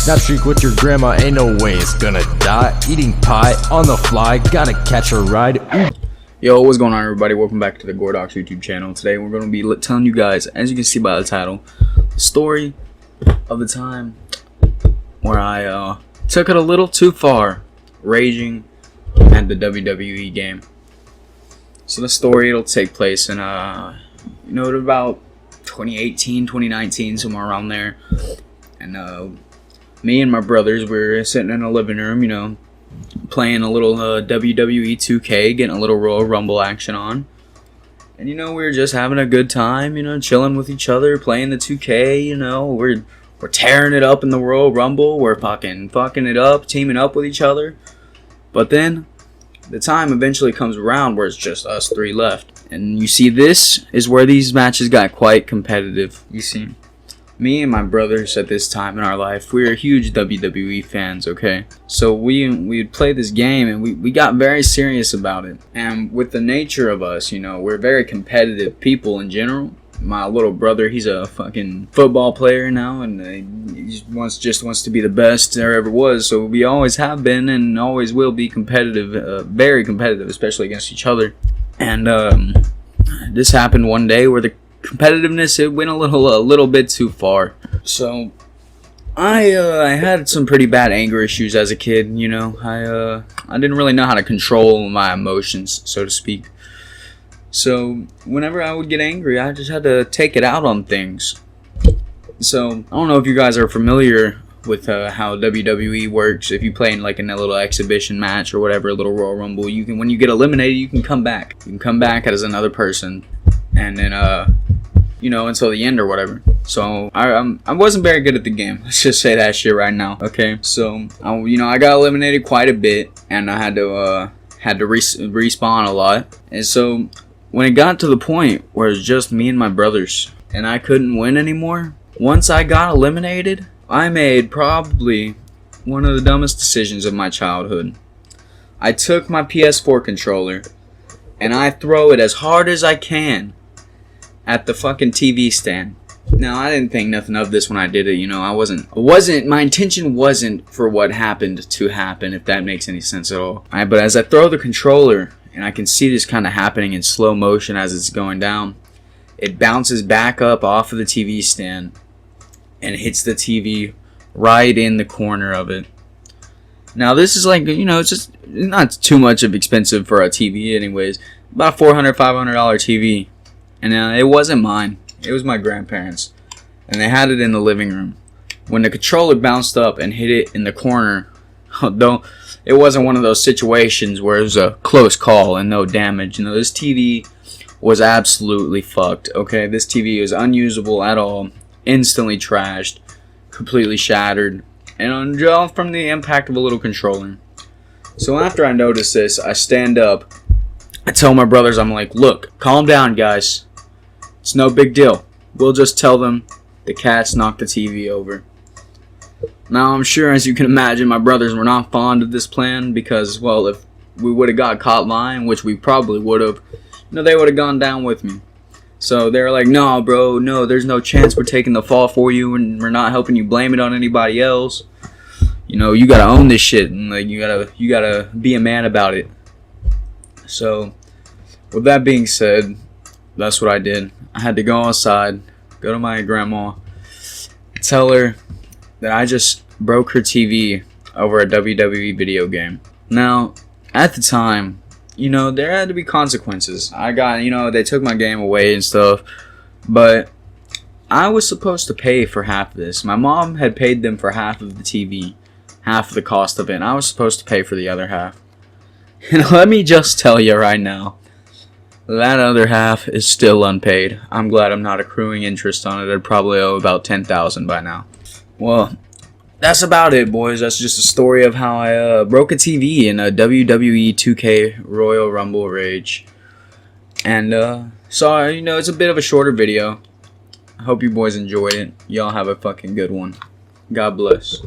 Snapstreak with your grandma, ain't no way it's gonna die. Eating pie on the fly, gotta catch a ride. Ooh. Yo, what's going on, everybody? Welcome back to the Gordox YouTube channel. Today we're going to be telling you guys, as you can see by the title, the story of the time where I took it a little too far, raging at the WWE game. So the story, it'll take place in about 2018, 2019, somewhere around there. And me and my brothers, we're sitting in a living room, playing a little WWE 2K, getting a little Royal Rumble action on. And we were just having a good time, chilling with each other, playing the 2K, we're tearing it up in the Royal Rumble, we're fucking it up, teaming up with each other. But then the time eventually comes around where it's just us three left. And you see, this is where these matches got quite competitive. You see, me and my brothers at this time in our life, we were huge WWE fans, okay? So we'd play this game and we got very serious about it. And with the nature of us, we're very competitive people in general. My little brother, he's a fucking football player now, and he just wants to be the best there ever was. So we always have been and always will be competitive, very competitive, especially against each other. And this happened one day where the competitiveness, it went a little bit too far. So I had some pretty bad anger issues as a kid. I didn't really know how to control my emotions, so to speak. So whenever I would get angry, I just had to take it out on things. So I don't know if you guys are familiar with how WWE works. If you play in in a little exhibition match or whatever, a little Royal Rumble, when you get eliminated, you can come back. You can come back as another person, and then until the end or whatever. So I wasn't very good at the game. Let's just say that shit right now. Okay. So I got eliminated quite a bit, and I had to respawn a lot. And so when it got to the point where it was just me and my brothers, and I couldn't win anymore, once I got eliminated, I made probably one of the dumbest decisions of my childhood. I took my PS4 controller and I throw it as hard as I can at the fucking TV stand. Now, I didn't think nothing of this when I did it, my intention wasn't for what happened to happen, if that makes any sense at all. But as I throw the controller, and I can see this kind of happening in slow motion as it's going down, it bounces back up off of the TV stand and hits the TV right in the corner of it. Now, this is it's just not too much of expensive for a TV anyways. About $400, $500 TV. And it wasn't mine. It was my grandparents. And they had it in the living room. When the controller bounced up and hit it in the corner, though it wasn't one of those situations where it was a close call and no damage. This TV was absolutely fucked. Okay, this TV was unusable at all. Instantly trashed. Completely shattered. And all from the impact of a little controller. So after I noticed this, I stand up. I tell my brothers, I'm like, look, calm down, guys. It's no big deal. We'll just tell them the cats knocked the TV over. Now, I'm sure, as you can imagine, my brothers were not fond of this plan because, well, if we would have got caught lying, which we probably would have, they would have gone down with me. So they were like, no, bro, no, there's no chance we're taking the fall for you and we're not helping you blame it on anybody else. You gotta own this shit and you gotta be a man about it. So, with that being said, that's what I did. I had to go outside, go to my grandma, tell her that I just broke her TV over a WWE video game. Now, at the time, there had to be consequences. I got, they took my game away and stuff, but I was supposed to pay for half of this. My mom had paid them for half of the TV, half of the cost of it, and I was supposed to pay for the other half. And let me just tell you right now, that other half is still unpaid. I'm glad I'm not accruing interest on it. I'd probably owe about $10,000 by now. Well, that's about it, boys. That's just a story of how I broke a TV in a WWE 2K Royal Rumble Rage. And so it's a bit of a shorter video. I hope you boys enjoyed it. Y'all have a fucking good one. God bless.